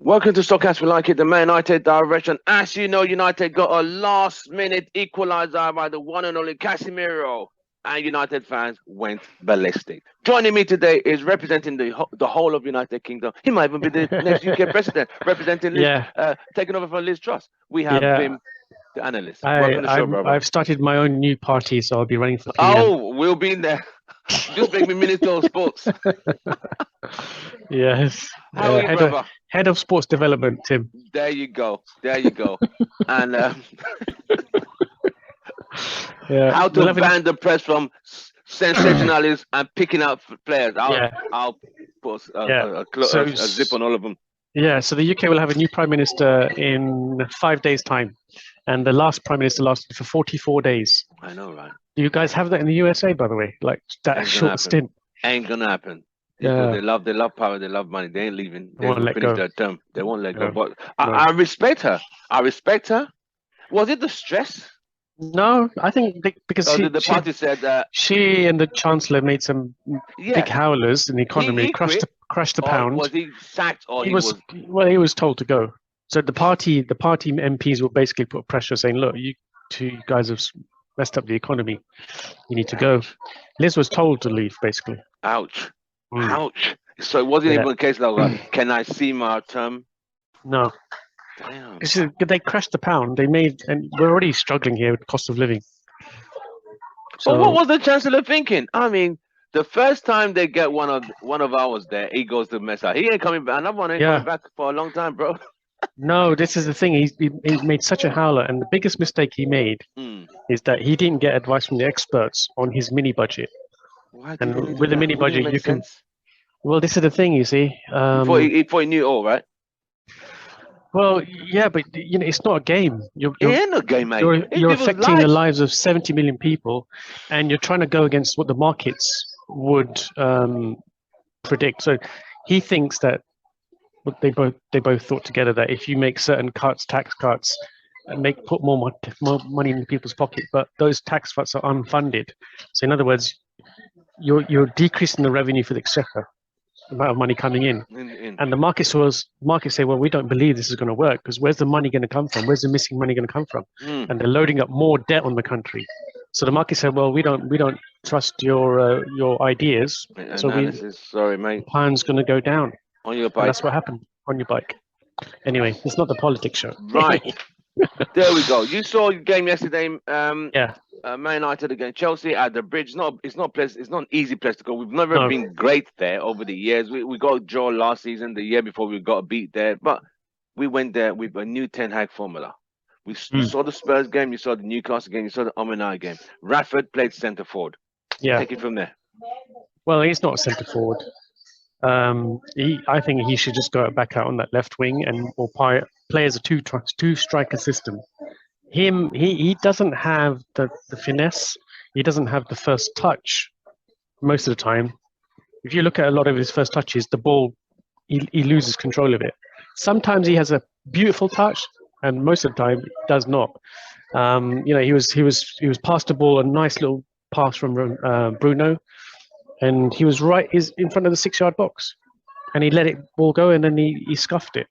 Welcome to Stockcast. We like it. The Man United direction. As you know, United got a last-minute equaliser by the one and only Casemiro, and United fans went ballistic. Joining me today is representing the whole of United Kingdom. He might even be the next UK president, representing Liz, taking over from Liz Truss. We have him, the analyst. Welcome to the show, brother. I've started my own new party, so I'll be running for PM. Oh, we'll be in there. Just make me Minister of Sports. Yes. How are you, brother? Head of Sports Development, Tim. There you go. There you go. And how to ban the press from sensationalists and picking out players. I'll put a zip on all of them. Yeah, so the UK will have a new Prime Minister in 5 days' time. And the last Prime Minister lasted for 44 days. I know, right? Do you guys have that in the USA, by the way? Like that short stint? Ain't gonna happen. Yeah. They love power, they love money. They ain't leaving. They won't finish their term. They won't let go. But I respect her. I respect her. Was it the stress? No, I think because the party said that she and the Chancellor made some big howlers in the economy, crushed the pound. Was he sacked or he was? Well, he was told to go. So the party MPs will basically put pressure, saying, "Look, you two guys have messed up the economy. You need to go." Liz was told to leave, basically. Ouch. Ouch. So it wasn't even a case like, can I see my term? No. Damn. They crashed the pound. And we're already struggling here with cost of living. So what was the Chancellor thinking? I mean, the first time they get one of ours there, he goes to mess up. He ain't coming back. Another one ain't coming back for a long time, bro. No, this is the thing. He made such a howler, and the biggest mistake he made is that he didn't get advice from the experts on his mini budget. And with a mini budget, you can. Well, this is the thing, you see. Before he knew it all, right? Well, yeah, but it's not a game. It ain't a game, mate. You're affecting the lives of 70 million people, and you're trying to go against what the markets would predict. So he thinks that they both thought together that if you make certain tax cuts, and put more money in people's pocket, but those tax cuts are unfunded. So in other words, you're decreasing the revenue for the exchequer, the amount of money coming in. And the market say, well, we don't believe this is going to work because where's the money going to come from? Where's the missing money going to come from? And they're loading up more debt on the country. So the market said, well, we don't trust your ideas. Sorry, mate. The plan's going to go down. On your bike. And that's what happened on your bike. Anyway, it's not the politics show. Right. There we go. You saw the game yesterday. Man United against Chelsea at the Bridge. It's not an easy place to go. We've never been great there over the years. We got a draw last season. The year before we got a beat there, but we went there with a new Ten Hag formula. You saw the Spurs game. You saw the Newcastle game. You saw the Mabnutd game. Rashford played centre forward. Yeah. Take it from there. Well, he's not a centre forward. I think he should just go back out on that left wing or play as a two striker system. He doesn't have the finesse. He doesn't have the first touch most of the time. If you look at a lot of his first touches, the ball he loses control of it. Sometimes he has a beautiful touch, and most of the time he does not. He was passed the ball, a nice little pass from Bruno. And he was is in front of the 6-yard box, and he let it ball go, and then he scuffed it.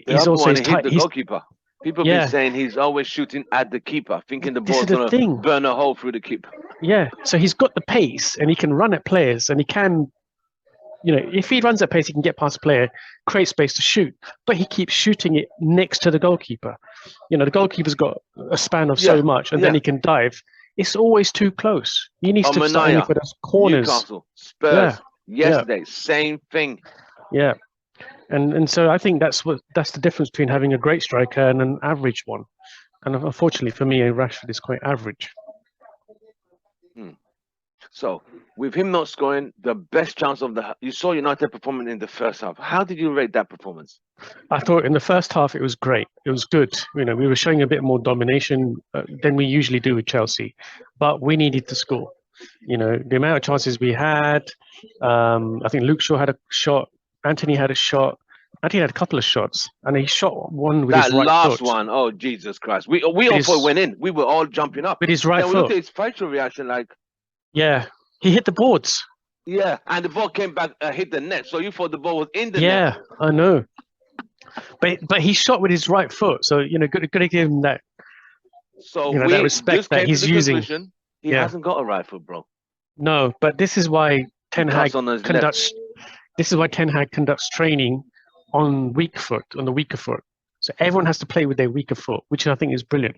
He's also hit the goalkeeper. People been saying he's always shooting at the keeper, thinking the ball's gonna burn a hole through the keeper. Yeah, so he's got the pace, and he can run at players, and he can, if he runs at pace, he can get past a player, create space to shoot. But he keeps shooting it next to the goalkeeper. The goalkeeper's got a span of so much, and then he can dive. It's always too close. He needs to start aiming for those corners. Newcastle, Spurs, yesterday, same thing. Yeah, and so I think that's the difference between having a great striker and an average one. And unfortunately for me, Rashford is quite average. So with him not scoring, the best chance you saw United performing in the first half. How did you rate that performance? I thought in the first half it was great. It was good. We were showing a bit more domination than we usually do with Chelsea, but we needed to score. The amount of chances we had. I think Luke Shaw had a shot. Anthony had a shot. Anthony had a couple of shots, and he shot one with his right foot. That last one, oh Jesus Christ! We all thought it went in. We were all jumping up. With his right foot. We looked at his facial reaction, like. Yeah, he hit the boards. Yeah, and the ball came back, hit the net. So you thought the ball was in the net. Yeah, I know. But he shot with his right foot, so got to give him that. So that respect just that came he's to the using. conclusion he hasn't got a right foot, bro. No, but this is why Ten Hag conducts. This is why Ten Hag conducts training on the weaker foot. So everyone has to play with their weaker foot, which I think is brilliant.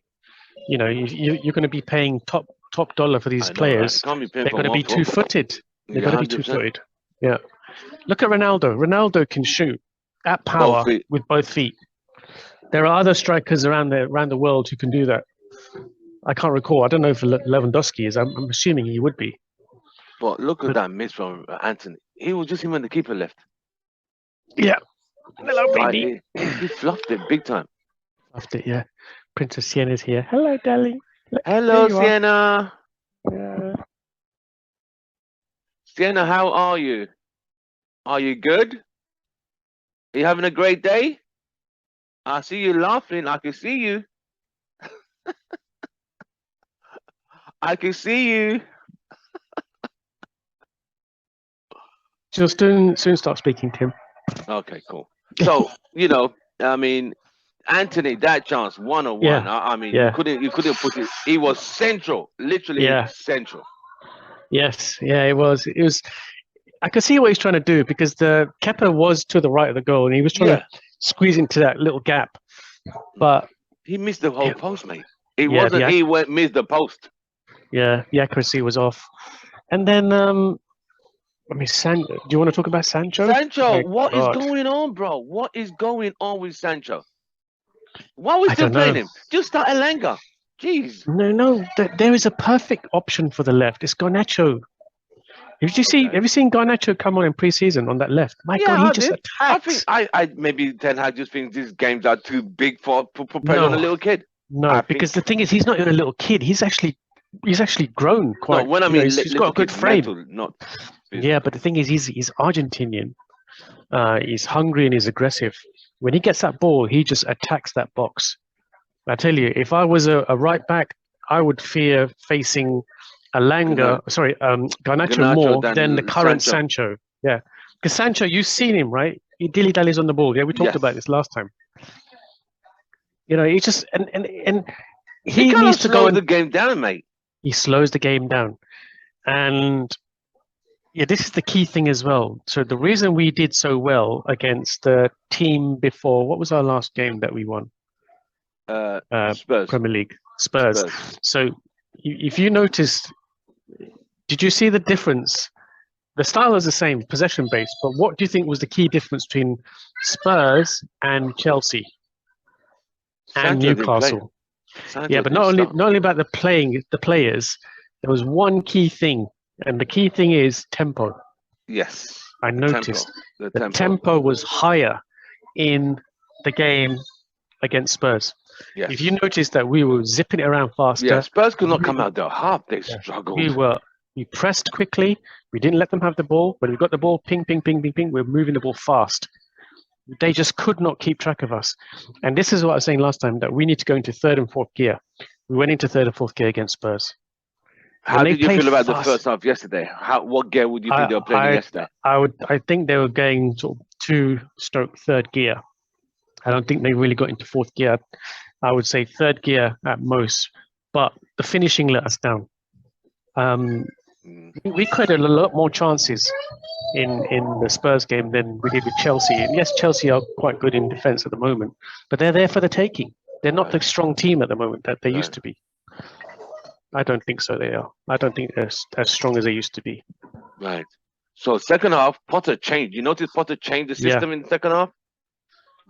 You're going to be paying top dollar for these players. Right? They're going to be two-footed. They're going to be 100%. two-footed. Yeah. Look at Ronaldo. Ronaldo can shoot at power with both feet. There are other strikers around the world who can do that. I can't recall. I don't know if Lewandowski is. I'm assuming he would be. But look at that miss from Anthony. He was just him when the keeper left. Yeah. Hello, baby. He fluffed it big time. Fluffed it, yeah. Princess Siena's here. Hello, darling. Hello, Sienna. Yeah. Sienna, how are you? Are you good? Are you having a great day? I see you laughing. I can see you. I can see you. She'll soon start speaking to him. Okay, cool. So, I mean, Anthony, that chance, 1-on-1. Yeah. I mean, you couldn't put it. He was central, literally central. Yes, yeah, it was. I could see what he's trying to do because the Kepa was to the right of the goal and he was trying to squeeze into that little gap, but he missed the whole post, mate. He missed the post. Yeah, the accuracy was off. And then, do you want to talk about Sancho? What is going on, bro? What is going on with Sancho? Why are we still playing him? Just start Elanga. Jeez. No. There is a perfect option for the left. It's Garnacho. Have you seen Garnacho come on in pre-season on that left? My God, he just attacks. I think maybe Ten Hag just thinks these games are too big for pressure on a little kid. No, because the thing is, he's not even a little kid. He's actually grown quite. No, when I mean, he's got a good frame. Not yeah, but the thing is, he's Argentinian. He's hungry and he's aggressive. When he gets that ball, he just attacks that box. I tell you, if I was a right back, I would fear facing Garnacho more than the current Sancho. Yeah, because Sancho, you've seen him, right? He dilly-dallies on the ball. Yeah, we talked about this last time. He just and he needs to slow the game down, mate. He slows the game down, and this is the key thing as well. So the reason we did so well against the team before, what was our last game that we won? Spurs. Premier League. Spurs. So if you noticed, did you see the difference? The style is the same, possession-based, but what do you think was the key difference between Spurs and Chelsea and Newcastle? Yeah, but not only about the players, there was one key thing, and the key thing is tempo. Yes. I noticed the tempo was higher in the game against Spurs. Yes. If you noticed that we were zipping it around faster. Yeah, Spurs could not come out their half. They struggled. We pressed quickly. We didn't let them have the ball. When we got the ball, ping, ping, ping, ping, ping, we're moving the ball fast. They just could not keep track of us. And this is what I was saying last time, that we need to go into third and fourth gear. We went into third and fourth gear against Spurs. How did you feel about the first half yesterday? What gear would you think they were playing yesterday? I think they were going sort of 2/3 gear. I don't think they really got into fourth gear. I would say third gear at most. But the finishing let us down. We created a lot more chances in the Spurs game than we did with Chelsea. And yes, Chelsea are quite good in defence at the moment, but they're there for the taking. They're not the strong team at the moment that they used to be. I don't think so. They are. I don't think they're as strong as they used to be. Right. So second half, Potter changed. You notice Potter changed the system in the second half.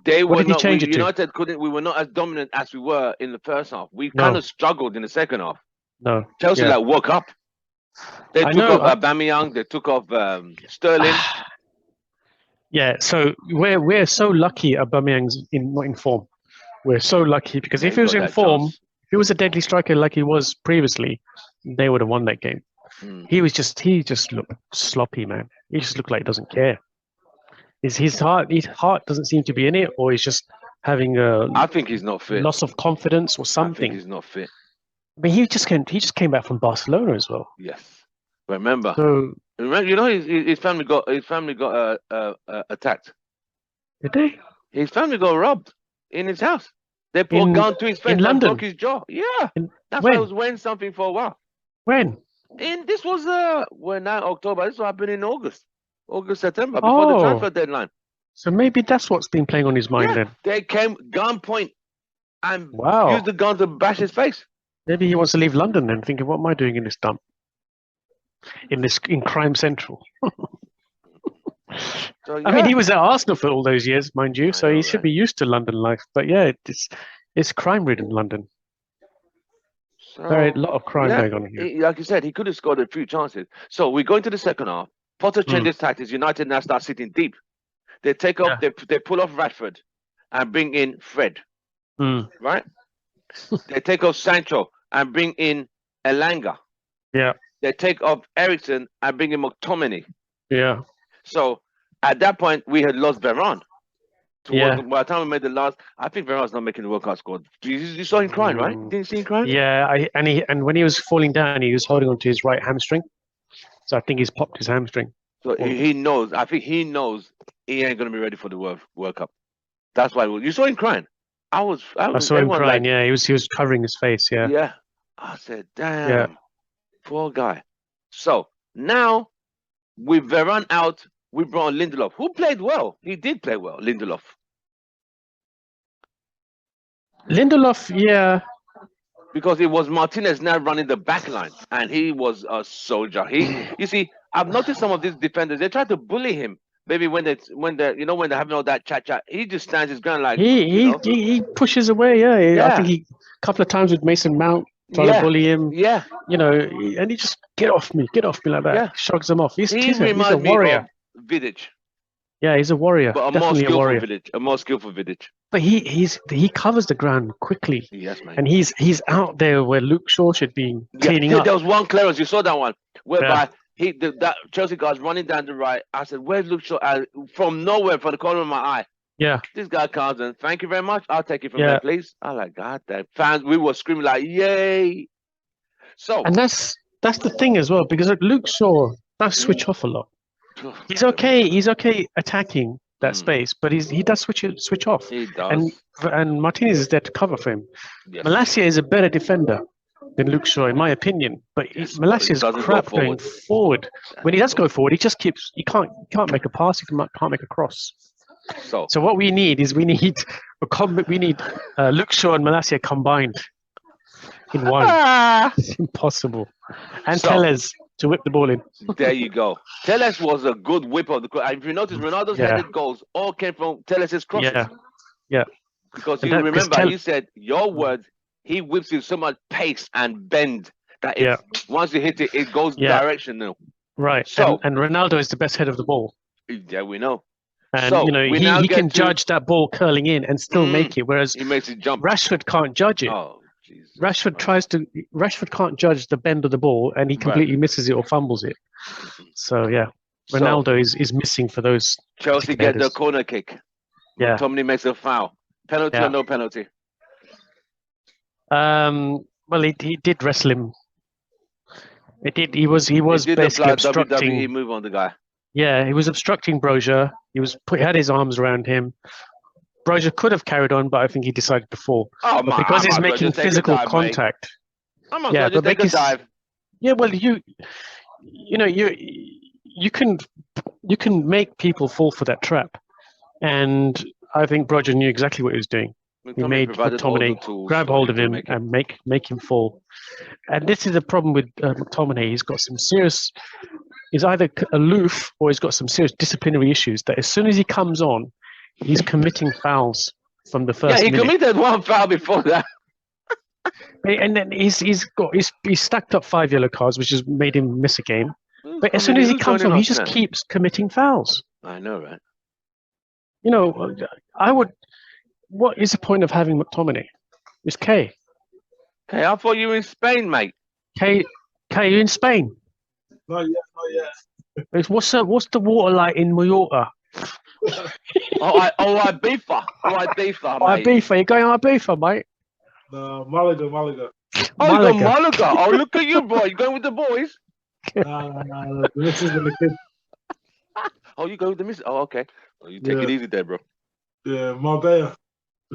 What did he change it to? United couldn't. We were not as dominant as we were in the first half. We kind of struggled in the second half. No. Chelsea woke up. They took off Aubameyang. They took off Sterling. Yeah. So we're so lucky. Aubameyang's not in form. We're so lucky because if he was in form, if he was a deadly striker like he was previously, they would have won that game. He just looked sloppy, man. He just looked like he doesn't care. His heart doesn't seem to be in it, or he's just having I think he's not fit. Loss of confidence or something. I think he's not fit. I mean, he just came back from Barcelona as well. Yes, remember. So Remember, you know, his family got attacked. Did they? His family got robbed in his house. They put a gun to his face in and London? broke his jaw. Yeah, that's when? why I was wearing something for a while. When? This was when now October. This happened in August, September, before the transfer deadline. So maybe that's what's been playing on his mind then. They came gunpoint and wow. used the gun to bash his face. Maybe he wants to leave London then, thinking, what am I doing in this dump? In Crime Central. So, yeah. I mean, he was at Arsenal for all those years, mind you, so he should be used to London life. But yeah, it's crime-ridden London. So, a lot of crime going on here. Like you said, he could have scored a few chances. So we go into the second half. Potter changes tactics. United now start sitting deep. They take off. They pull off Rashford and bring in Fred. Right. They take off Sancho and bring in Elanga. Yeah. They take off Eriksen and bring in McTominay. Yeah. So at that point, we had lost Varane. By the time we made the last, I think Varane's not making the World Cup squad. You saw him crying, right? Didn't you see him crying? Yeah, and when he was falling down, he was holding onto his right hamstring. So I think he's popped his hamstring. So he knows. I think he knows he ain't gonna be ready for the World Cup. That's why you saw him crying. I saw him crying. Like, he was covering his face. Yeah. Yeah. I said, damn, poor guy. So now with Varane out, we brought Lindelof, who played well. He did play well, Lindelof. Yeah. Because it was Martinez now running the back line, and he was a soldier. You see, I've noticed some of these defenders, they try to bully him. Maybe when they're having all that chat, he just stands his ground like he pushes away. Yeah. I think a couple of times with Mason Mount trying to bully him. Yeah. And he just get off me like that. Yeah. Shrugs him off. He's a warrior. Vidic. Yeah, he's a warrior. But a more skillful Vidic. But he covers the ground quickly. Yes, man. And he's out there where Luke Shaw should be cleaning up. There was one clearance. You saw that one whereby that Chelsea guy's running down the right. I said, "Where's Luke Shaw?" From nowhere, from the corner of my eye. Yeah. This guy comes and thank you very much. I'll take it from there, please. I like God damn. Fans, we were screaming like, "Yay!" So. And that's the thing as well, because Luke Shaw does switch off a lot. He's okay attacking that space, but he does switch off. He does. And Martinez is there to cover for him. Yes. Malacia is a better defender than Luke Shaw, in my opinion. But Malacia is crap going forward. When he does go forward, he just keeps. He can't make a pass. He can't make a cross. So what we need is Luke Shaw and Malacia combined in one. It's impossible. And Telles to whip the ball in. There you go. Telles was a good whip of the cross. If you notice, Ronaldo's headed goals all came from Telles' crosses. Yeah. Because you remember, you said your words, he whips you so much pace and bend that once you hit it, it goes directional. Right. So and Ronaldo is the best head of the ball. Yeah, we know. And he can judge that ball curling in and still make it, whereas he makes it jump. Rashford can't judge it. Oh. Jesus. Rashford can't judge the bend of the ball, and he completely misses it or fumbles it. So Ronaldo is missing for those. Chelsea get the corner kick. Yeah, Tomlin makes a foul. Penalty or no penalty? Well, he did wrestle him. It did. He was basically obstructing. WWE move on the guy. Yeah, he was obstructing Broja. He had his arms around him. Broja could have carried on, but I think he decided to fall. Because he's making physical contact. But take a dive. Yeah, well, you can make people fall for that trap, and I think Broja knew exactly what he was doing. He made McTominay grab hold of him and make him fall. And this is the problem with McTominay. He's got some serious. He's either aloof or he's got some serious disciplinary issues. That as soon as he comes on, he's committing fouls from the first minute. Committed one foul before that. And then he's stacked up 5 yellow cards, which has made him miss a game. But as soon as he comes on, he just keeps committing fouls. I know, right? What is the point of having McTominay? It's K. K, I thought you were in Spain, mate. K, you in Spain? Not yet. What's the water like in Mallorca? Ibiza, mate. You're going on Ibiza, mate? Malaga. Oh, you're going Malaga. Oh, look at you, boy. You going with the boys? The missus and the kids. Oh, you go with the miss. Oh, okay. Oh, you take Yeah. it easy there, bro. Yeah, Marbella.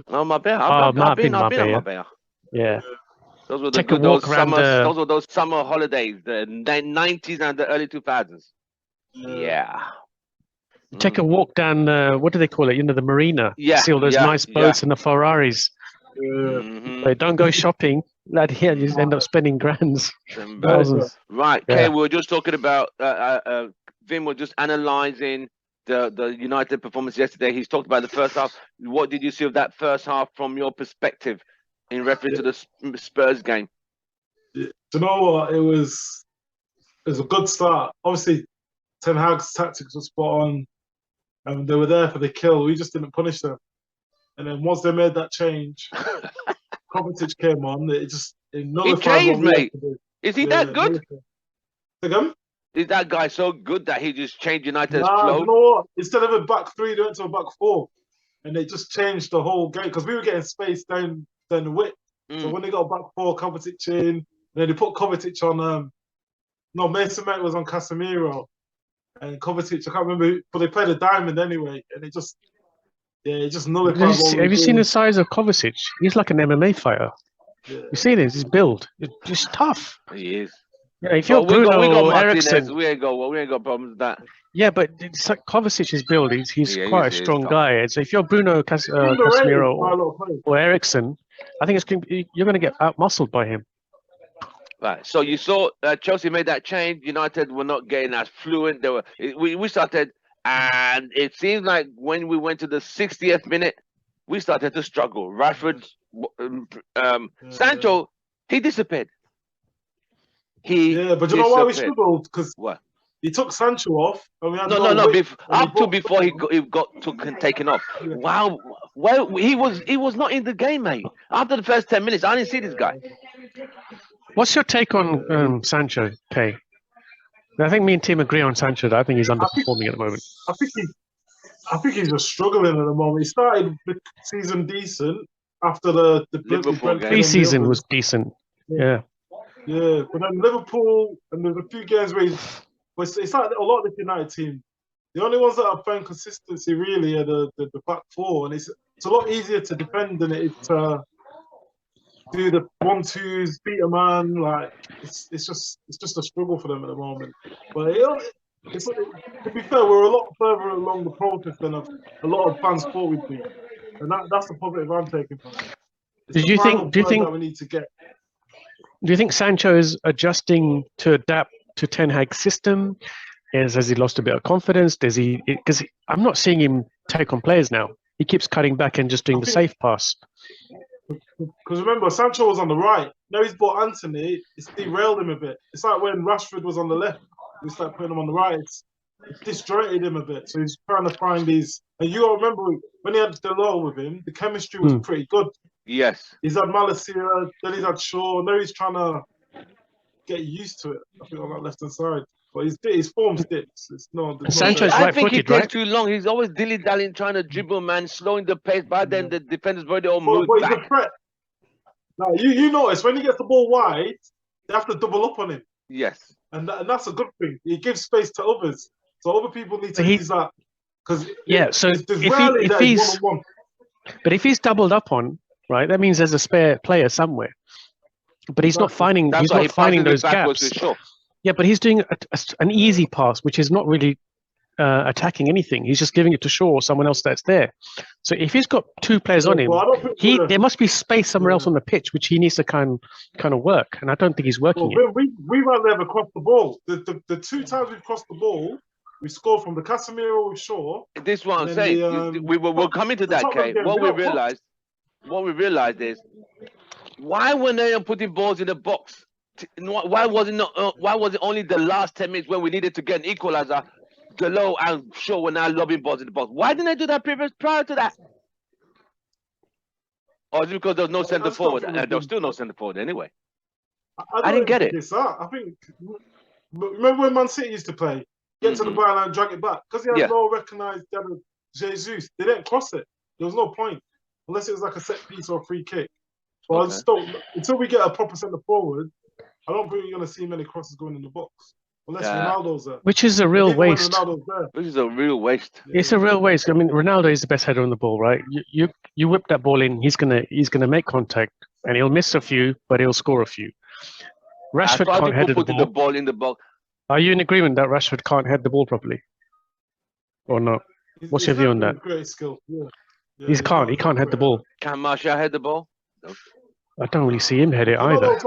Oh, my bad. Oh, I've been on Marbella. Marbella. Yeah. Those were the Take a good walk around the. those were those summer holidays, the 90s and the early 2000s. Yeah. Take a walk down. What do they call it? You know, the marina. Yeah. See all those nice boats and the Ferraris. But don't go shopping. Lad, here you just end up spending grands, thousands. Right. Yeah. Okay, we were just talking about Vim was just analyzing the United performance yesterday. He's talked about the first half. What did you see of that first half from your perspective in reference to the Spurs game? Do you know what? It was a good start. Obviously, Ten Hag's tactics were spot on, and they were there for the kill. We just didn't punish them. And then once they made that change, Kovacic came on. It nullified what we had to do. Is he that good? Again? Is that guy so good that he just changed United's flow? You know what? Instead of a back three, they went to a back four, and it just changed the whole game because we were getting space down the width. So when they got back four, Kovacic in, then they put Kovacic on. No, Mason Mount was on Casemiro, and Kovacic. I can't remember, but they played a diamond anyway, and it just nullified. Have you seen the size of Kovacic? He's like an MMA fighter. Yeah. You see this? His build. It's just tough. He is. Yeah, if you're Bruno or Eriksen, we ain't got problems with that. Yeah, but it's like Kovacic's build. He's quite a strong guy. So if you're Bruno, Casemiro, or Eriksen, I think you're going to get out muscled by him. Right. So you saw Chelsea made that change. United were not getting as fluent. We started, and it seems like when we went to the 60th minute, we started to struggle. Rashford, Sancho, he disappeared. But you know why we struggled? Because he took Sancho off, and we had before he got taken off. Yeah. Wow. Well, he was not in the game, mate. After the first 10 minutes, I didn't see this guy. What's your take on Sancho, Kay? I think me and Tim agree on Sancho. I think he's underperforming at the moment. I think he's just struggling at the moment. He started the season decent after the Liverpool game. Pre-season was decent. Yeah. Yeah, but then Liverpool, and there's a few games where it's like a lot of the United team. The only ones that have found consistency really are the back four, and it's a lot easier to defend than it is to do the 1-2s, beat a man. Like it's just a struggle for them at the moment. But to be fair, we're a lot further along the process than a lot of fans thought we'd be, and that's the positive I'm taking from it. Do you think that we need to get? Do you think Sancho is adjusting to adapt to Ten Hag's system? Has he lost a bit of confidence? Because I'm not seeing him take on players now. He keeps cutting back and just doing the safe pass. Because remember, Sancho was on the right. Now he's brought Anthony. It's derailed him a bit. It's like when Rashford was on the left. We started putting him on the right. It's disjointed him a bit. So he's trying to find these. And you all remember when he had Delors with him, the chemistry was pretty good. Yes. He's had Malacia, then he's had Shaw. Now he's trying to get used to it, I think, on that left-hand side. But his form sticks. Sancho's right-footed, right? I think he takes too long. He's always dilly-dallying, trying to dribble, man, slowing the pace. But then the defenders already all moved back. He's a threat. Now, you notice when he gets the ball wide, they have to double up on him. Yes. And that's a good thing. He gives space to others. So other people need to use that. Because But if he's doubled up on, right, that means there's a spare player somewhere. But he's not finding those gaps. Yeah, but he's doing an easy pass, which is not really attacking anything. He's just giving it to Shaw or someone else that's there. So if he's got two players on him, there must be space somewhere else on the pitch, which he needs to kind of work. And I don't think he's working it. We might never cross the ball. The two times we've crossed the ball, we scored from the Casemiro with Shaw. This is what I'm saying. We're coming to that, Kay. What we realized is, why were they putting balls in the box? Why was it only the last 10 minutes when we needed to get an equalizer? Delors and Shaw were now lobbing balls in the box. Why didn't they do that prior to that? Or is it because there was no centre forward? There was still no centre forward anyway. I didn't get it. I think. Remember when Man City used to play? Get to the byline and drag it back because he had no recognised Jesus. They didn't cross it. There was no point unless it was like a set piece or a free kick. But I just don't. Until we get a proper centre forward, I don't think you're going to see many crosses going in the box. unless Ronaldo's there. Which is a real waste. Which is a real waste. It's a real waste. I mean, Ronaldo is the best header on the ball, right? You whip that ball in, he's gonna make contact, and he'll miss a few, but he'll score a few. Rashford can't head the ball in the box. Are you in agreement that Rashford can't head the ball properly, or not? What's your view on that? Great skill. Yeah. He can't head the ball. Can Martial head the ball? No. I don't really see him head it either.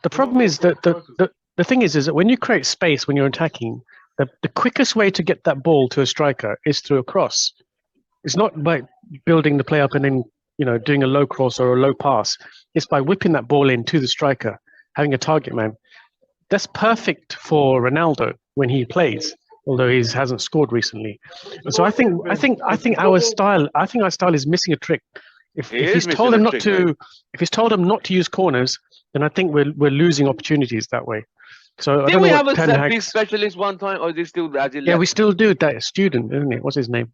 The problem is that the thing is that when you create space when you're attacking, the quickest way to get that ball to a striker is through a cross. It's not by building the play up and then doing a low cross or a low pass. It's by whipping that ball in to the striker, having a target man. That's perfect for Ronaldo when he plays, although he hasn't scored recently. And so I think our style is missing a trick. If he's told him not to use corners, then I think we're losing opportunities that way. So did we have a set piece specialist one time, or is it still as yeah, we still do. That student, isn't it? What's his name?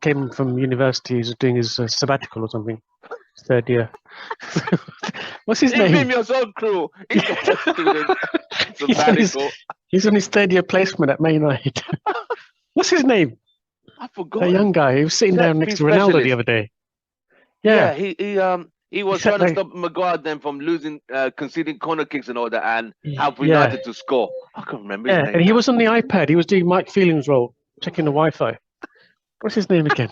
Came from university. He's doing his sabbatical or something. Third year. What's his name? You're so cruel. He's on his third year placement at MANUTD. What's his name? I forgot. That young guy. He was sitting down next to Ronaldo the other day. Yeah, he was trying to stop Maguire then from conceding corner kicks and all that, and help United to score. I can't remember his name. And he was on the iPad. He was doing Mike Feeling's role, checking the Wi-Fi. What's his name again?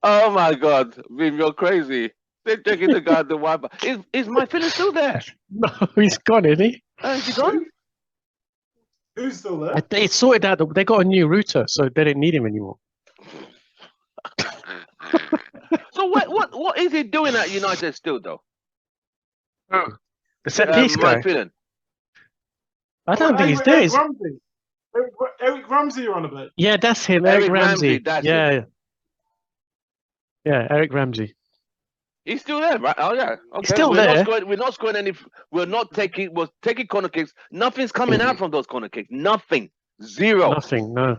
Oh my God, Vim, you're crazy. They're checking the guy at the Wi-Fi. Is Mike Feeling still there? No, he's gone, isn't he? Is he gone? Who's still there? They sorted out. They got a new router, so they didn't need him anymore. So what is he doing at United still though? The set piece guy. I don't think he's there. Eric Ramsey you're on about? Yeah, that's him. Eric Ramsey. Yeah, Eric Ramsey. He's still there, right? Oh yeah. Okay. He's still there. We're not scoring any. We're taking corner kicks. Nothing's coming out from those corner kicks. Nothing. Zero. Nothing. No.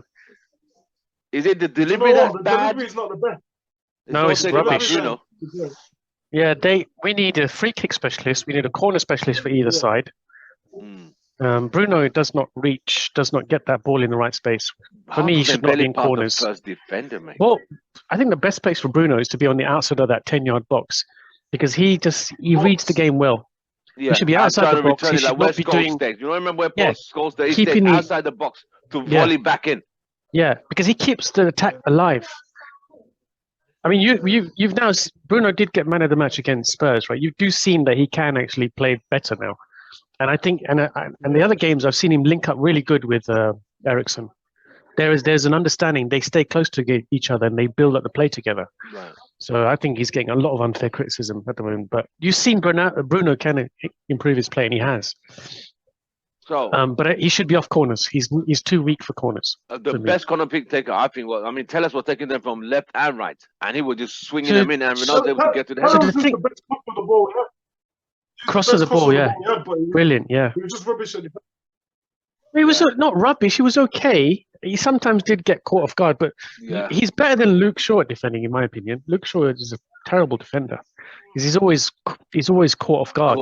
Is it the delivery that's bad? The delivery's not the best. No, it's rubbish. Yeah, we need a free kick specialist. We need a corner specialist for either side. Bruno does not get that ball in the right space. For me, he should not be in corners. First defender, mate. Well, I think the best place for Bruno is to be on the outside of that 10-yard box because he reads the game well. Yeah, he should be outside the box. He should not be doing. You remember where Scholes stays? He stays outside the box to volley back in. Yeah, because he keeps the attack alive. I mean, you've now Bruno did get man of the match against Spurs, right? You do seem that he can actually play better now, and I think and the other games I've seen him link up really good with Eriksen. There's an understanding. They stay close to each other and they build up the play together. Right. So I think he's getting a lot of unfair criticism at the moment. But you've seen Bruno can improve his play, and he has. So, but he should be off corners. He's too weak for corners. The best corner pick taker, I think, Chelse was taking them from left and right, and he was just swinging them in, and we're not able to get to the head. So the thing, the best cross of the ball, crosses the ball, brilliant, yeah. He was just rubbish at the back. He was not rubbish. He was okay. He sometimes did get caught off guard, but he's better than Luke Shaw at defending, in my opinion. Luke Shaw is a terrible defender. He's always caught off guard.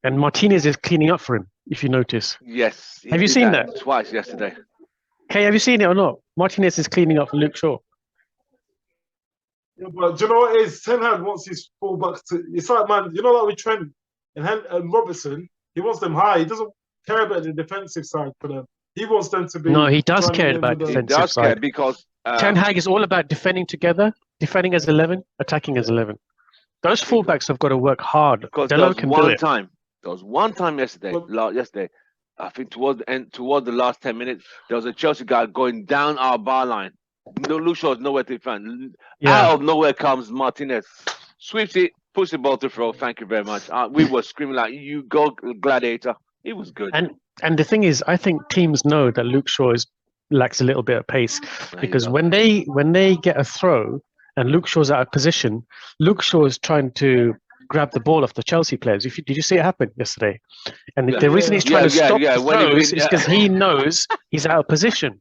And Martinez is cleaning up for him, if you notice. Yes. Have you seen that? Twice yesterday. Okay, have you seen it or not? Martinez is cleaning up for Luke Shaw. Yeah, but do you know what it is? Ten Hag wants his fullbacks to. It's like, man, like with Trent and Robertson, he wants them high. He doesn't care about the defensive side for them. He wants them to be. No, he does care about the defensive side. He does care because Ten Hag is all about defending together, defending as 11, attacking as 11. Those fullbacks have got to work hard. Because there was one time yesterday, I think toward the last 10 minutes, there was a Chelsea guy going down our bar line. No, Luke Shaw is nowhere to be found. Out of nowhere comes Martinez. Sweeps it, puts the ball to throw. Thank you very much. We were screaming like, you go, gladiator. It was good. And the thing is, I think teams know that Luke Shaw lacks a little bit of pace because when they get a throw and Luke Shaw's out of position, Luke Shaw is trying to grab the ball off the Chelsea players. Did you see it happen yesterday? And the reason he's trying to stop the throws is because he knows he's out of position.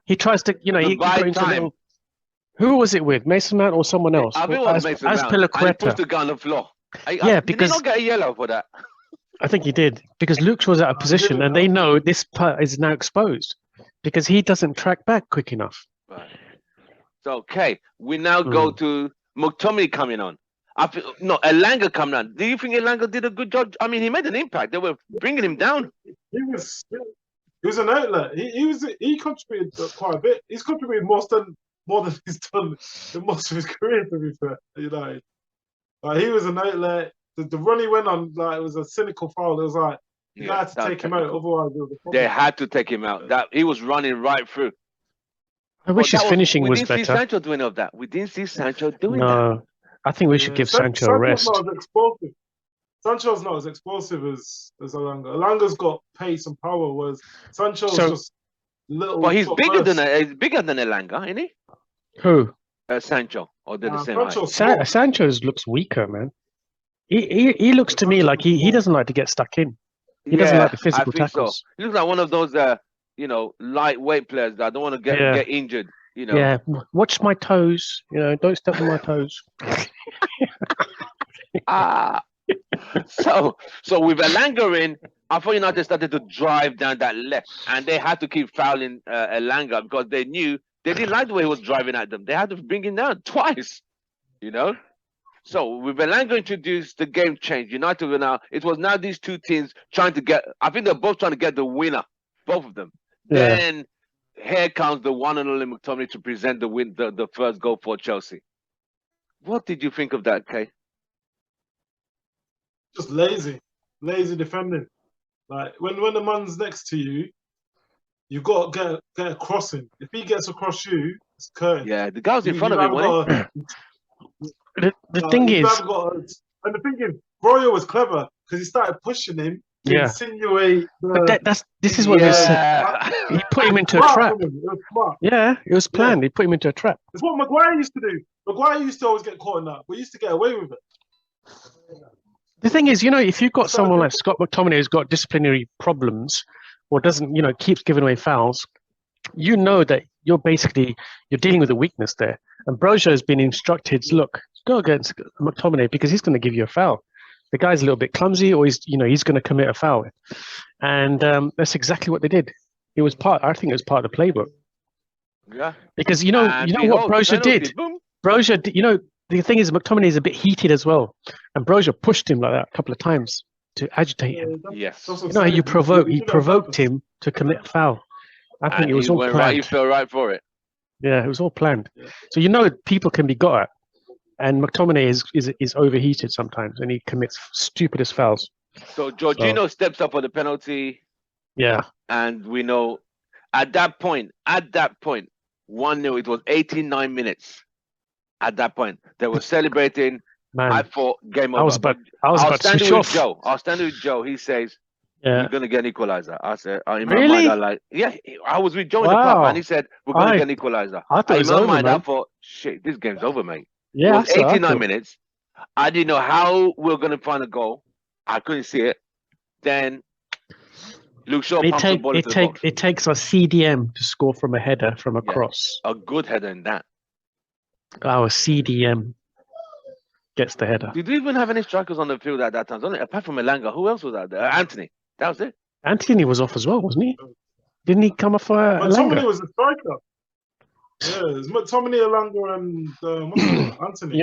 He tries to, he goes into a little. Who was it with? Mason Mount or someone else? I think it was Mason Mount. He pushed the guy on the floor. Yeah, did he not get a yellow for that? I think he did, because Luke was out of position, and they know this part is now exposed because he doesn't track back quick enough. Right. So, okay, we now go to McTominay coming on. No, Elanga coming on. Do you think Elanga did a good job? I mean, he made an impact. They were bringing him down. He was an outlet. He contributed quite a bit. He's contributed more than he's done in most of his career, to be fair. United. Like, he was an outlet. The run he went on, like, it was a cynical foul. It was like you had to take him out, otherwise they had to take him out. That he was running right through. I wish his finishing was better. We didn't see Sancho doing of that. We didn't see Sancho doing that. No, I think we should give Sancho a rest. Sancho's not as explosive as Elanga. Elanga's got pace and power, whereas Sancho's just little. But he's bigger than Elanga, isn't he? Who? Sancho, or they're the same height. Sancho's looks weaker, man. He looks to me like he doesn't like to get stuck in. He doesn't like the physical tackles. So. He looks like one of those lightweight players that don't want to get injured. Yeah, watch my toes. Don't step on my toes. So with Elanga in, I thought United started to drive down that left, and they had to keep fouling Elanga because they knew they didn't like the way he was driving at them. They had to bring him down twice, So with Elanga introduced, the game changed. United were now. It was now these two teams trying to get. I think they're both trying to get the winner, both of them. Yeah. Then here comes the one and only McTominay to present the win, the first goal for Chelsea. What did you think of that, Kay? Just lazy defending. Like when the man's next to you, you got to get across him. If he gets across you, it's curtain. Yeah, the guy was in front of him, wasn't he? The thing is, Broyo was clever because he started pushing him to insinuate. But this is what he put him into a trap. It was smart. Yeah, it was planned. He put him into a trap. It's what Maguire used to do. Maguire used to always get caught in that, but he used to get away with it. The thing is, if you've got someone like Scott McTominay who's got disciplinary problems or doesn't, keeps giving away fouls, that you're dealing with a weakness there. And Broja has been instructed, look, go against McTominay because he's going to give you a foul. The guy's a little bit clumsy, or he's going to commit a foul. And that's exactly what they did. I think it was part of the playbook. Yeah. Because what Broja did? Broja, the thing is, McTominay is a bit heated as well, and Broja pushed him like that a couple of times to agitate him. Yes. How he provoked him to commit a foul. I think it was all planned. Right, you feel right for it. Yeah, it was all planned. Yeah. So people can be got at, and McTominay is overheated sometimes, and he commits stupidest fouls. So Jorginho steps up for the penalty. Yeah. And we know at that point, 1-0, it was 89 minutes. At that point, they were celebrating. Man, I thought game over. I was about to switch off. I'll stand with Joe. He says, "We're gonna get an equalizer." I said, "In my really? mind, I was with Joe in the pub, and he said, "We're gonna get an equalizer." I thought it was over, man. I thought, "Shit, this game's over, mate." Yeah, it was 89 minutes. I didn't know how we were gonna find a goal. I couldn't see it. Then Luke Shaw pumped the ball into the box. It takes a CDM to score from a header from a cross. A good header in that. Our CDM gets the header. Did we even have any strikers on the field at that time? Apart from Elanga, who else was out there? Anthony. That was it. Anthony was off as well, wasn't he? Didn't he come off for Elanga? McTominay was a striker. Yeah, it's McTominay, Elanga, and Anthony.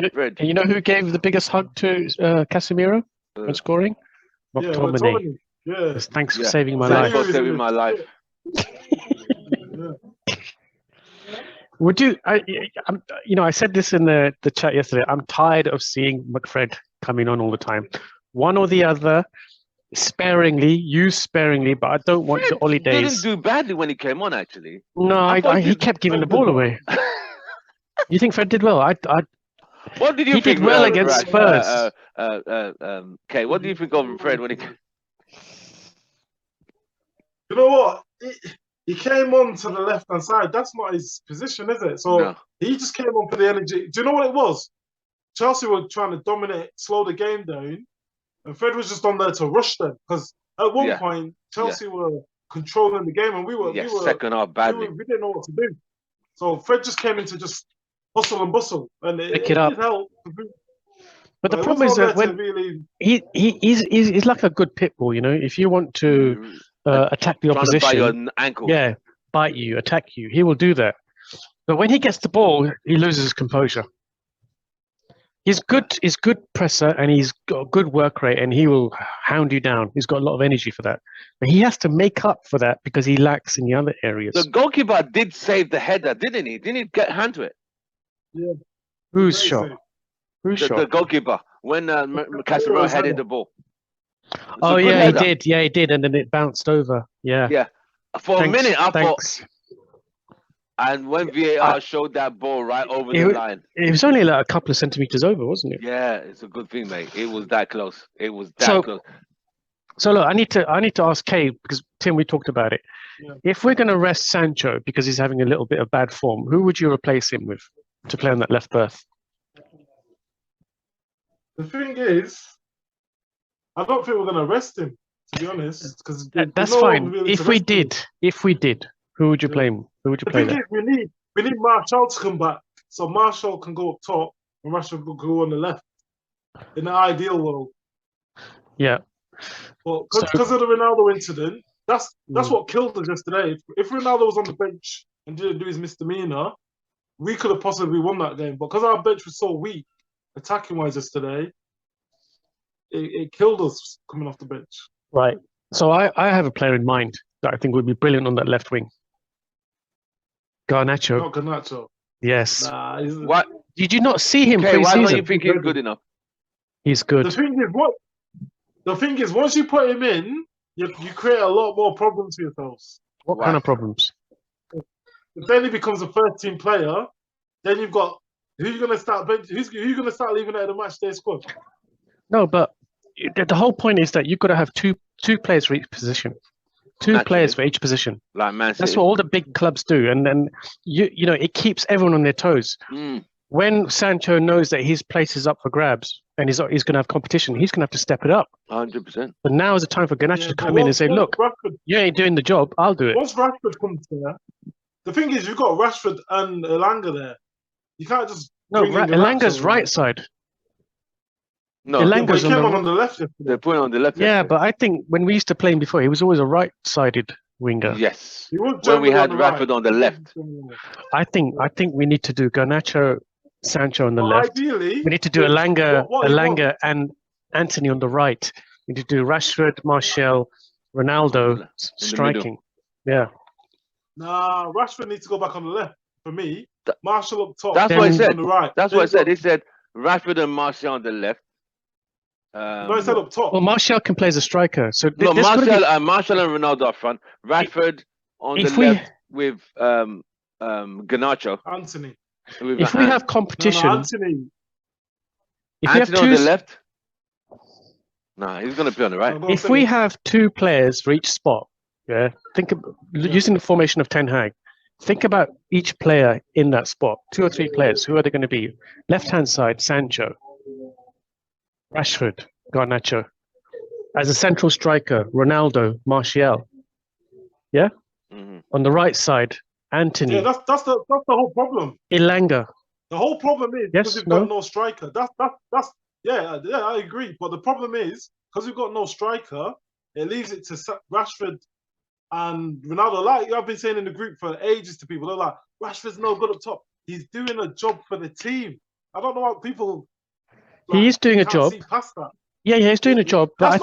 You know who gave the biggest hug to Casemiro when scoring? McTominay. Yeah. Thanks for saving my life. Thanks for saving my life. Would you? I said this in the chat yesterday. I'm tired of seeing McFred coming on all the time. One or the other, use sparingly, but I don't want the Ollie days. He didn't do badly when he came on, actually. No, he kept giving the ball away. You think Fred did well? What did you think? He did well against Spurs. Okay, what do you think of Fred when he? You know what? He came on to the left-hand side. That's not his position, is it? So he just came on for the energy. Do you know what it was? Chelsea were trying to dominate, slow the game down, and Fred was just on there to rush them. Because at one point, Chelsea were controlling the game, and we were second half badly. We didn't know what to do. So Fred just came in to just hustle and bustle, and it did help. But the problem is that when he's like a good pit bull, you know. If you want to attack the opposition, trying to bite your ankle. Yeah, bite you, attack you, he will do that. But when he gets the ball, he loses his composure. He's good presser, and he's got a good work rate, and he will hound you down. He's got a lot of energy for that. But he has to make up for that because he lacks in the other areas. The goalkeeper did save the header, didn't he? Didn't he get hand to it? Yeah. Whose shot? Whose shot? The goalkeeper, when Casemiro headed the ball. Oh, yeah, he did. Yeah, he did. And then it bounced over. Yeah. Yeah. For a minute, I thought. Thanks. And when VAR showed that ball right over the line. It was only like a couple of centimeters over, wasn't it? Yeah, it's a good thing, mate. It was that close. It was that close. So look, I need to ask Kay, because Tim, we talked about it. Yeah. If we're going to rest Sancho because he's having a little bit of bad form, who would you replace him with to play on that left berth? The thing is, I don't think we're going to rest him, to be honest. Because that's fine. Really if we did, who would you play him? Who would you play there? We need Martial to come back, so Martial can go up top and Rashford will go on the left. In the ideal world. Yeah. But because of the Ronaldo incident, that's what killed us yesterday. If Ronaldo was on the bench and didn't do his misdemeanor, we could have possibly won that game. But because our bench was so weak, attacking wise yesterday, it killed us coming off the bench. Right. So I have a player in mind that I think would be brilliant on that left wing. Garnacho. Not Garnacho. Yes. Nah, what? Did you not see him pre-season? Why don't you think he's good enough? He's good. The thing is, once you put him in, you create a lot more problems for yourselves. What kind of problems? If then he becomes a first-team player, then you've got who you going to start bench? Who you going to start leaving at the match day squad? No, but the whole point is that you've got to have two players for each position. Two players for each position. Like Man City. That's what all the big clubs do, and then you know it keeps everyone on their toes. When Sancho knows that his place is up for grabs and he's going to have competition, he's going to have to step it up. 100%. But now is the time for Garnacho to come in and say, "Look, you ain't doing the job. I'll do it." Once Rashford comes there, the thing is, you've got Rashford and Elanga there. You can't just Elanga's right side. No, Elanga's he came on the left. They're putting on the left. Yeah, but I think when we used to play him before, he was always a right-sided winger. Yes. When we had Rashford on the left. I think we need to do Garnacho, Sancho on the left. Ideally, we need to do Elanga and Anthony on the right. We need to do Rashford, Martial, Ronaldo striking. Yeah. Nah, Rashford needs to go back on the left for me. Martial up top. That's what I said. On the right. That's what I said. He said Rashford and Martial on the left. No, he said up top. Well, Martial can play as a striker. So Martial and Ronaldo up front. Rashford on the left with Garnacho. Anthony. If we have competition, Anthony. Anthony on the left. No, he's going to be on the right. If we have two players for each spot, using the formation of Ten Hag, think about each player in that spot. 2 or 3 players. Who are they going to be? Left-hand side, Sancho. Rashford, Garnacho. As a central striker, Ronaldo, Martial. Yeah? On the right side, Anthony. Yeah, that's the whole problem. Elanga. The whole problem is because we've got no striker. I agree. But the problem is because we've got no striker, it leaves it to Rashford and Ronaldo. Like I've been saying in the group for ages to people, they're like, Rashford's no good up top. He's doing a job for the team. I don't know what people. He is doing a job. Yeah, he's doing a job, but I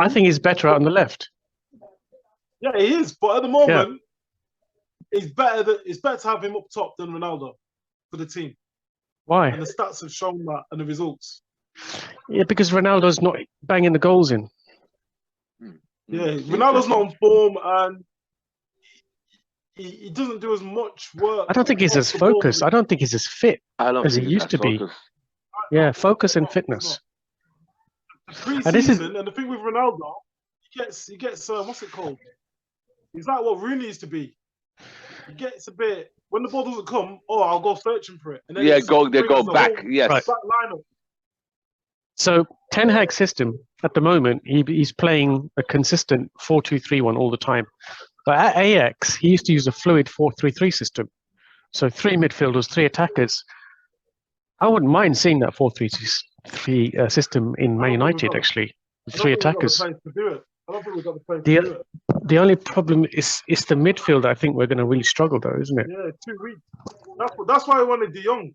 think he's better out on the left. Yeah, he is. But at the moment, it's better to have him up top than Ronaldo for the team. Why? And the stats have shown that, and the results. Yeah, because Ronaldo's not banging the goals in. Yeah, Ronaldo's not on form, and he doesn't do as much work. I don't think he's as focused. I don't think he's as fit as he used to be. Yeah, focus and fitness. Pre-season, and the thing with Ronaldo, he gets what's it called? He's like what Rooney used to be. He gets a bit when the ball doesn't come. Oh, I'll go searching for it. And then they go back. Yes. Right. Back lineup. So Ten Hag's system at the moment, he's playing a consistent 4-2-3-1 all the time. But at Ajax, he used to use a fluid 4-3-3 system. So 3 midfielders, 3 attackers. I wouldn't mind seeing that 4-3-3 system in Man United, actually. With 3 attackers. I don't think we've got the players to do it. The only problem is the midfield. I think we're going to really struggle, though, isn't it? Yeah, 2 weeks. That's why I wanted De Jong.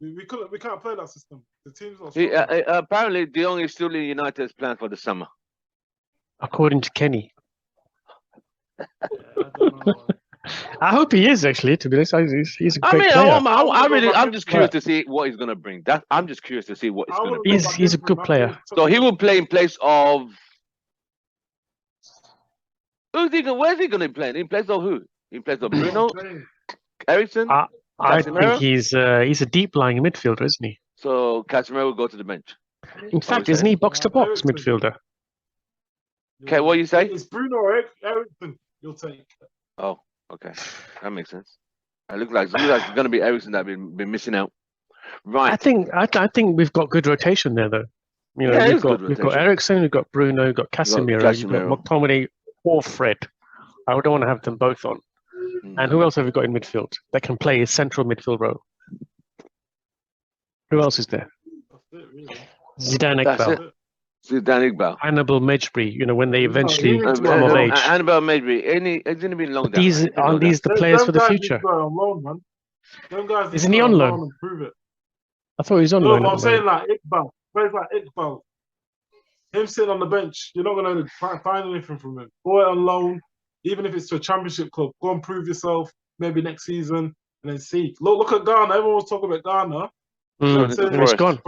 We can't play that system. The team's not strong. Apparently, De Jong is still in United's plan for the summer. According to Kenny. Yeah, I don't know. I hope he is, actually, to be honest. He's a great player. I'm just curious to see what he's going to bring. I'm just curious to see what he's going to bring. He's a good player. So he will play in place of... Where's he going to play? In place of who? In place of Bruno? Eriksen? I think he's a deep-lying midfielder, isn't he? So Casemiro will go to the bench. In fact, isn't he box-to-box midfielder? Okay, what you say? It's Bruno or Eriksen you'll take. Oh, okay. That makes sense. It looks like it's going to be Eriksen that been missing out. Right. I think we've got good rotation there, though. You know, we've got Eriksen, we've got Bruno, we've got Casemiro, you've got McTominay or Fred. I don't want to have them both on. And who else have we got in midfield that can play a central midfield role? Who else is there? Zidane Iqbal. Zidane Iqbal. Hannibal Mejbri, you know, when they eventually come of age. Hannibal Mejbri. It's going to be long. Aren't these the players for the future? Isn't he on loan? I thought he was on loan. No, I'm saying like Iqbal. Players like Iqbal. Him sitting on the bench, you're not going to find anything from him. Go out on loan, even if it's to a championship club. Go and prove yourself, maybe next season, and then see. Look at Ghana. Everyone was talking about Ghana. It's gone.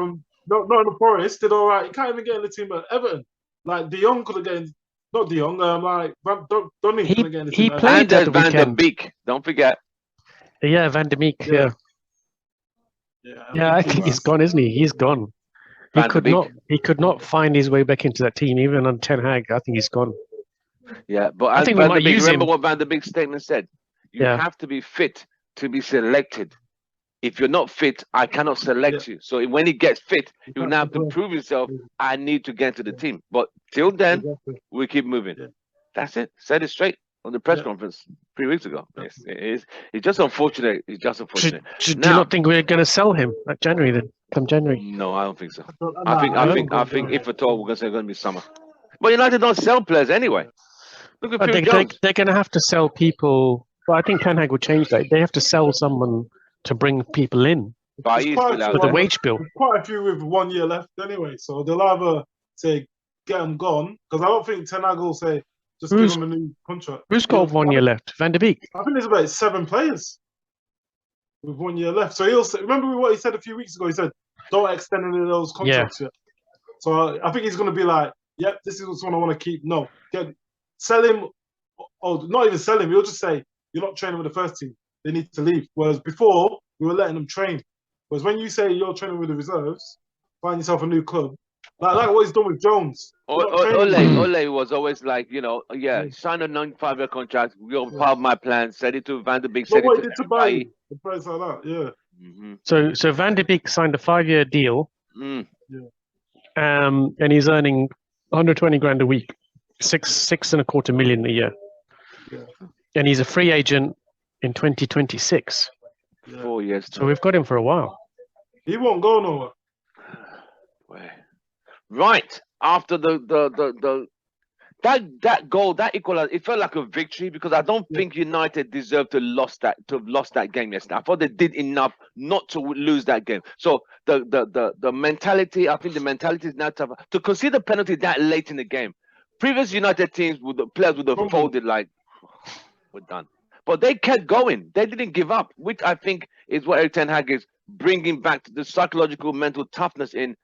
Not in the Forest, did all right. He can't even get in the team at Everton. Like De Jong could have gotten, not De Jong, like Donny could have gotten in the team. He played at the Van der weekend. Beek, don't forget. Yeah, Van der Beek. Yeah, I think he's gone, isn't he? He's gone. He could not find his way back into that team, even on Ten Hag. I think he's gone. Yeah, but I think we might use him. Remember what Van der Beek's statement said? You have to be fit to be selected. If you're not fit, I cannot select you. So when he gets fit, he will now have to prove himself. I need to get to the team. But till then, we keep moving. That's it. Said it straight on the press conference 3 weeks ago. Yes, it is. It's just unfortunate. It's just unfortunate. Do you not think we're going to sell him at January then? Come January? No, I don't think so. I think if at all, we're going to say it's going to be summer. But United don't sell players anyway. Look at Phil Jones. They're going to have to sell people. Well, I think Ten Hag will change that. They have to sell someone to bring people in with the wage bill. Quite a few with 1 year left anyway, so they'll either say get them gone, because I don't think Ten Hag will say just give them a new contract. Who's got 1 year left? Van der Beek. I think there's about 7 players with 1 year left. So he'll say, remember what he said a few weeks ago? He said don't extend any of those contracts yet. So I think he's going to be like, yep, this is what I want to keep. No, sell him, or not even sell him. He'll just say you're not training with the first team. They need to leave. Whereas before, we were letting them train. Whereas when you say you're training with the reserves, find yourself a new club, like what he's done with Jones. Ole was always like, sign a 95-year contract. You're part of my plan. Said it to Van der Beek. Said what it he did to Bailly. The price like that, So Van der Beek signed a 5-year deal. And he's earning 120 grand a week, 6.25 million a year. And he's a free agent in 2026. 4 years. So we've got him for a while. He won't go nowhere. Right after that goal, that equalizer, it felt like a victory because I don't think United deserved to have lost that game yesterday. I thought they did enough not to lose that game. So the mentality, I think the mentality is now tough to concede the penalty that late in the game. Previous United teams, the players would have folded like, we're done. But they kept going. They didn't give up, which I think is what Erik ten Hag is bringing back to the psychological, mental toughness in.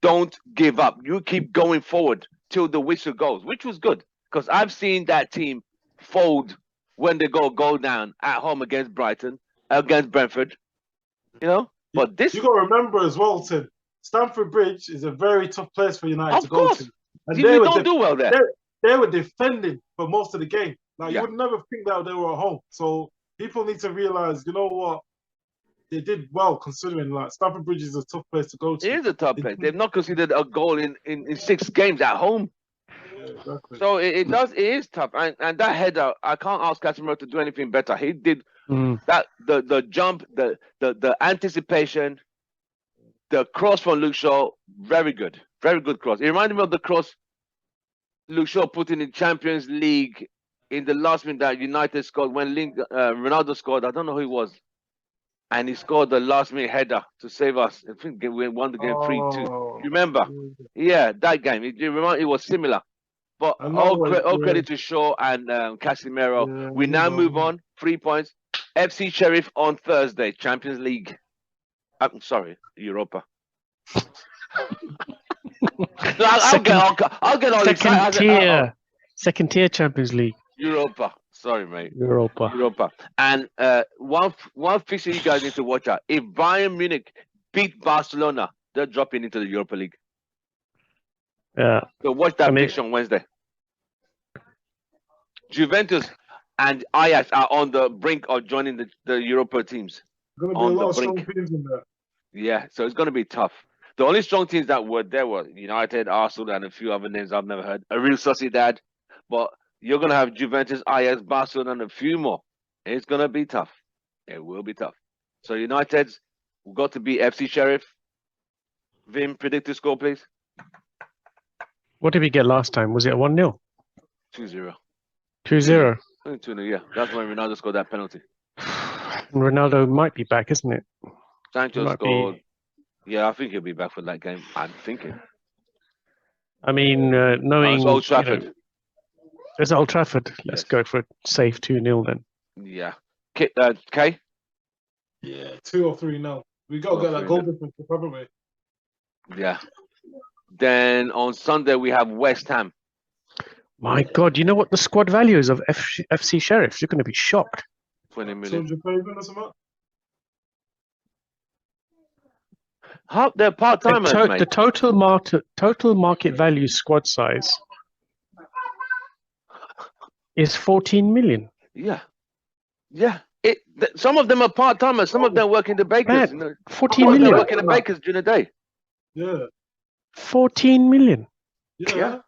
Don't give up. You keep going forward till the whistle goes, which was good because I've seen that team fold when they go down at home against Brighton, against Brentford. But this you got to remember as well, Tim. Stamford Bridge is a very tough place for United to go to. And they don't do well there. They were defending for most of the game. You would never think that they were at home. So people need to realize, you know what? They did well considering Stamford Bridge is a tough place to go to. It is a tough place. They've not conceded a goal in 6 games at home. Yeah, exactly. So it is tough. And that header, I can't ask Casemiro to do anything better. He did that the jump, the anticipation. The cross from Luke Shaw, very good cross. It reminded me of the cross Luke Shaw put in the Champions League in the last minute that United scored when Ronaldo scored. I don't know who he was, and he scored the last minute header to save us. I think we won the game 3-2. Remember? Yeah, that game. It was similar. But all credit to Shaw and Casemiro. Yeah, we now move on. 3 points. FC Sheriff on Thursday, Champions League. I'm sorry, Europa. I'll get all excited. Second tier Champions League. Europa. Sorry, mate. Europa. And one fixture you guys need to watch out. If Bayern Munich beat Barcelona, they're dropping into the Europa League. Yeah. So watch that fixture on Wednesday. Juventus and Ajax are on the brink of joining the Europa teams. There's going to be a lot of strong teams in there. Yeah, so it's going to be tough. The only strong teams that were there were United, Arsenal, and a few other names I've never heard. A real Sociedad. But you're going to have Juventus, Ajax, Barcelona, and a few more. It's going to be tough. It will be tough. So United's got to be FC Sheriff. Vim, predict the score, please. What did we get last time? Was it a 1-0? 2-0. 2-0? 2-0, yeah. That's when Ronaldo scored that penalty. Ronaldo might be back, isn't it? Sancho scored. Yeah, I think he'll be back for that game. I'm thinking. I mean, knowing... It's Old Trafford. It's Old Trafford. Let's go for a safe 2-0 then. Yeah. K? Yeah, 2 or 3-0. We got to get that goal difference, probably. Yeah. Then on Sunday, we have West Ham. My God, you know what the squad value is of FC Sheriff? You're going to be shocked. 20 million. They're part-timers, mate. The total market value squad size is 14 million. Yeah. Yeah. Some of them are part-timers. Some of them work in the bakers. Man, 14 million. They work in the bakers during the day. Yeah. 14 million. Yeah.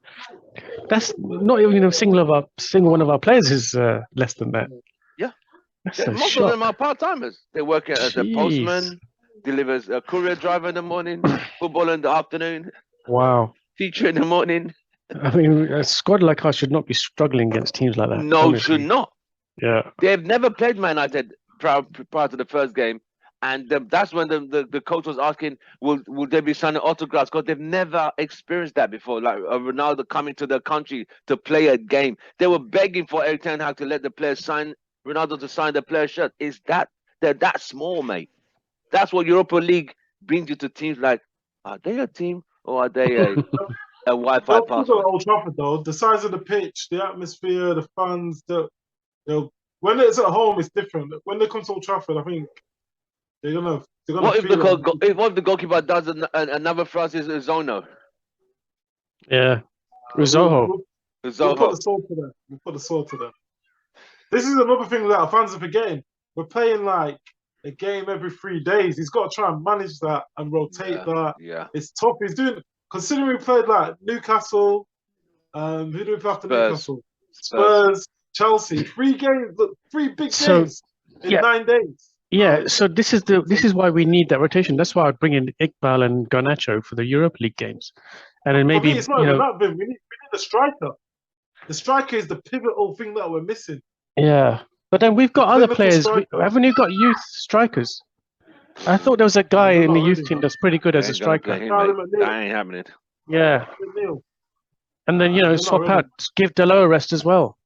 That's not even a single one of our players is less than that. Yeah. That's most of them are part-timers. They work as a postman, delivers a courier driver in the morning, football in the afternoon. Wow. Teacher in the morning. I mean, a squad like us should not be struggling against teams like that. No, honestly. Should not. Yeah. They've never played Man United prior to the first game. And that's when the coach was asking, will they be signing autographs? Because they've never experienced that before. Like Ronaldo coming to their country to play a game. They were begging for Eric Ten Hag to let the players sign, Ronaldo to sign the player's shirt. They're that small, mate. That's what Europa League brings you to teams like, are they a team or are they a Wi-Fi password? Old Trafford, though, the size of the pitch, the atmosphere, the fans, when it's at home, it's different. When they come to Old Trafford, I think they're gonna. What if the goalkeeper does another for us is Zono? Yeah, Zoho. We'll put the sword to them. This is another thing that our fans are forgetting. We're playing like a game every 3 days. He's got to try and manage that and rotate that. Yeah, it's tough. He's doing. Considering we played like Newcastle, who do we play after Newcastle? Spurs, Chelsea. 3 games, 3 big games in 9 days. Yeah, so this is why we need that rotation. That's why I bring in Iqbal and Garnacho for the Europa League games, and then maybe it's not even that. We need a striker. The striker is the pivotal thing that we're missing. Yeah, but then we've got other players. Haven't you got youth strikers? I thought there was a guy in the youth team that's pretty good as a striker. That ain't happening. Yeah, and then swap out, give Delo a rest as well.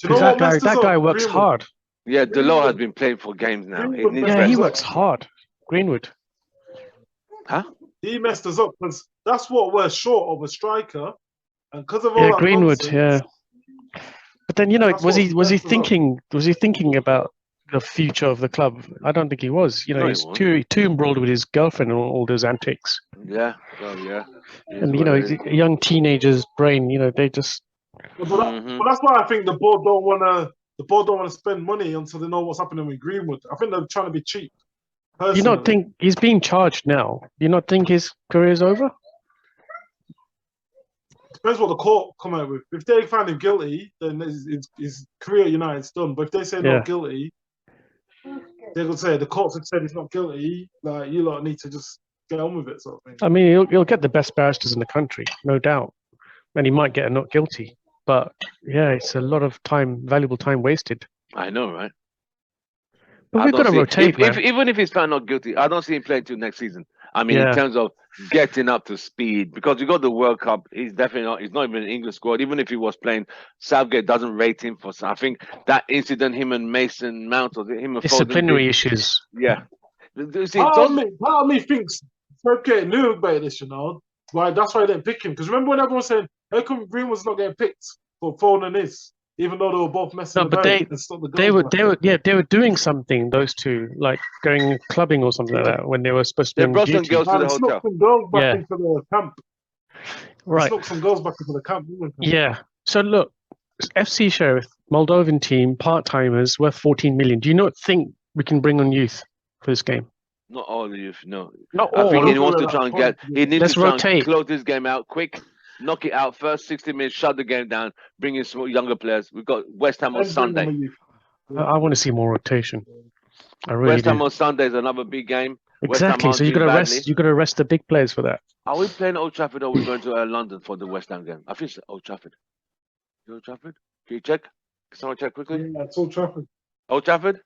Because that guy works hard. Yeah, Delo has been playing for games now. He works hard. Greenwood. Huh? He messed us up because that's what we're short of, a striker, and because of all that Greenwood. nonsense, but then was he thinking about the future of the club? I don't think he was. He's too embroiled with his girlfriend and all those antics. Yeah, well, yeah. And a young teenager's brain. They just. But that's why I think the board don't want to spend money until they know what's happening with Greenwood. I think they're trying to be cheap. Personally. You not think he's being charged now? You not think his career's over? Depends what the court come out with. If they find him guilty, then his career at United's done. But if they say not guilty, they could say the courts have said he's not guilty. Like, you lot need to just get on with it, sort of thing. I mean, he'll get the best barristers in the country, no doubt, and he might get a not guilty. But yeah, it's a lot of time, valuable time wasted. I know, right? But we've got to rotate, man. Even if he's found not guilty, I don't see him playing till next season. I mean, in terms of getting up to speed, because we got the World Cup, he's definitely not. He's not even in the English squad. Even if he was playing, Southgate doesn't rate him for. I think that incident, him and Mason Mount, or him and disciplinary issues. Yeah. See, part of me thinks Southgate knew about this, you know. Right, that's why I didn't pick him. Because remember when everyone was saying, how come Green was not getting picked for phone and this, even though they were both messing about. They were doing something, those two, like going clubbing or something like that when they were supposed to be. They brought some girls to the hotel. Some girls back into the camp. Right. Snuck some girls back into the camp. Yeah. So look, FC Sheriff, Moldovan team, part-timers, worth 14 million. Do you not think we can bring on youth for this game? Not all the youth, no. Not all. I think he wants to try and get. He needs to try rotate. and close this game out quick. Knock it out first 60 minutes, shut the game down, bring in some younger players. We've got West Ham on Sunday. I want to see more rotation. I really West Ham do. on Sunday is another big game. Exactly. So you got to rest the big players for that. Are we playing Old Trafford or are we going to London for the West Ham game? I think it's Old Trafford. Old Trafford? Can you check? Can someone check quickly? Yeah, it's Old Trafford. Old Trafford?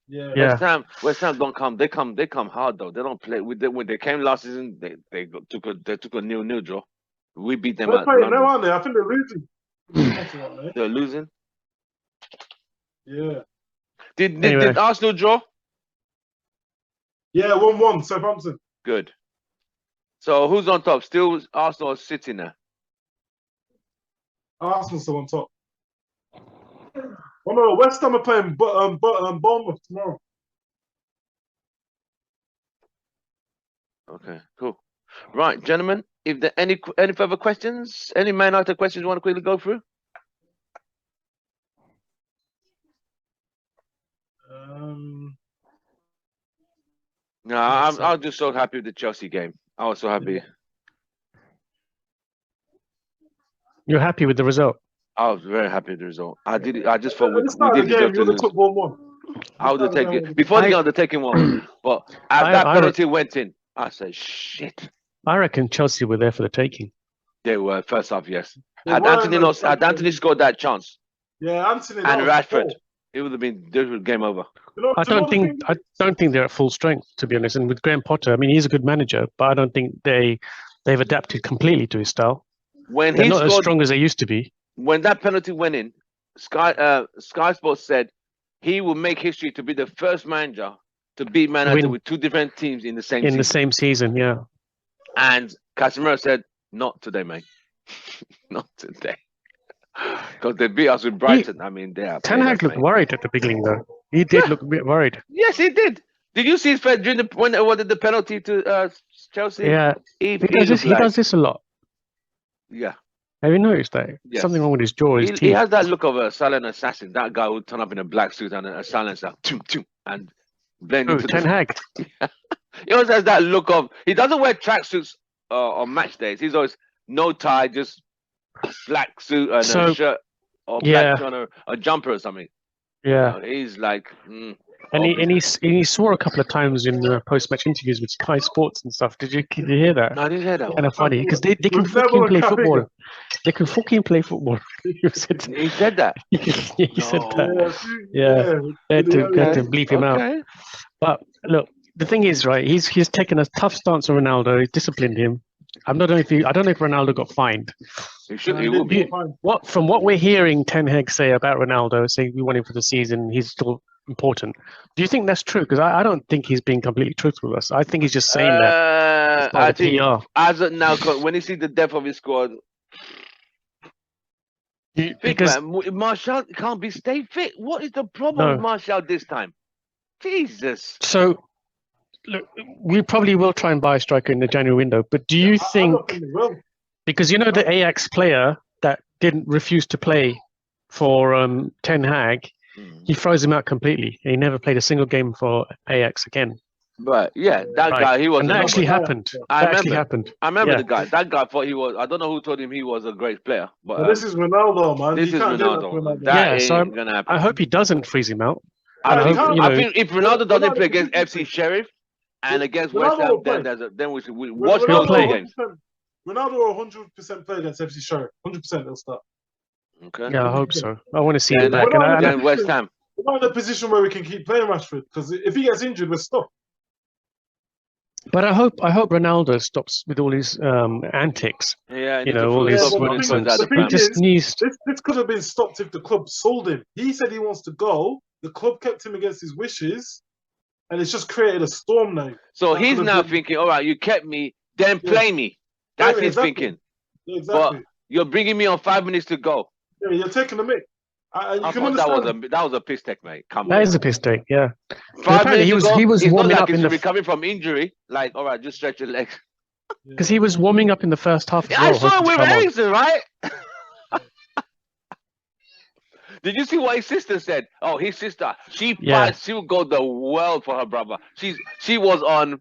Yeah. West Ham don't come. They come hard though. They don't play. When they came last season, they took a 0-0 draw. We beat them. They're playing now, aren't they? I think they're losing. They're losing. Yeah. Did Arsenal draw? Yeah, 1-1, Southampton. Good. So who's on top? Still Arsenal or City now? Arsenal's still on top. Oh no, West Ham are playing Bournemouth tomorrow. Okay, cool. Right, gentlemen. If there any further questions, any Man United questions you want to quickly go through? No, I'm just so happy with the Chelsea game. I was so happy. You're happy with the result? I was very happy with the result. I just thought we didn't deserve to lose. I would have taken before the game. I would have taken one, but as that penalty went in, I said, "Shit." I reckon Chelsea were there for the taking. They were first half, yes. Had Anthony scored that chance, Anthony and Rashford, it would have been game over. I don't think they're at full strength, to be honest. And with Graham Potter, I mean, he's a good manager, but I don't think they've adapted completely to his style. They're not as strong as they used to be. When that penalty went in, Sky Sports said he will make history to be the first manager to beat MANUTD with two different teams in the same season. Yeah. And Casemiro said, "Not today, mate. Not today." Because they beat us with Brighton. I mean, they are. Ten Hag looked worried at the beginning, though. He did look a bit worried. Yes, he did. Did you see his face when they awarded the penalty to Chelsea? Yeah, he does this a lot. Yeah. Have you noticed that? Yes. Something wrong with his jaw, his teeth. He has that look of a silent assassin. That guy would turn up in a black suit and a silencer and blend into Ten Hag. He always has that look of. He doesn't wear tracksuits on match days. He's always no tie, just black suit and a shirt or black on a jumper or something. Yeah, he's like. And he swore a couple of times in post-match interviews with Sky Sports and stuff. Did you hear that? No, I didn't hear that. Kind of funny because they can fucking play football. They can fucking play football. He said that. He said that. Yeah, they had to bleep him out. But look, the thing is, right? He's taken a tough stance on Ronaldo. He's disciplined him. I don't know if Ronaldo got fined. He will be. From what we're hearing Ten Hag say about Ronaldo, saying we want him for the season, he's still important. Do you think that's true? Because I don't think he's being completely truthful with us. I think he's just saying that. I think PR. As of now, when you see the depth of his squad, because Martial can't stay fit. What is the problem with Martial this time? Jesus. So, look, we probably will try and buy a striker in the January window. But do you think? Because you know the Ajax player that didn't refuse to play for Ten Hag. He froze him out completely. He never played a single game for Ajax again. But yeah, that guy, he was. And that actually happened. I remember the guy. That guy thought he was. I don't know who told him he was a great player. But this is Ronaldo, man. This is Ronaldo. That ain't gonna happen. I hope he doesn't freeze him out. I think if Ronaldo doesn't play against FC Sheriff and against West Ham, then we watch those two games. Ronaldo will 100% play against FC Sheriff. 100% he'll start. Okay. Yeah, I hope so. I want to see him back. And West Ham. We're not in a position where we can keep playing Rashford, because if he gets injured, we're stuck. But I hope Ronaldo stops with all his antics. Yeah, all his nonsense. This could have been stopped if the club sold him. He said he wants to go. The club kept him against his wishes, and it's just created a storm now. So he's now thinking, all right, you kept me, then play me. That's his thinking. Yeah, exactly. But you're bringing me on 5 minutes to go. Yeah, you're taking the mick. I thought that was a piss take, mate. Come on. That is a piss take, yeah. 5 minutes he was warming up in the recovering from injury. Like, all right, just stretch your legs. Because he was warming up in the first half. Yeah, I saw it with Ericsson, right? Did you see what his sister said? Oh, his sister, she would go the world for her brother. She was on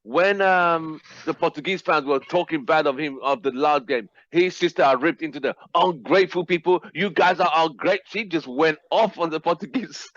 when the Portuguese fans were talking bad of him of the last game. His sister ripped into the ungrateful people. You guys are ungrateful. She just went off on the Portuguese.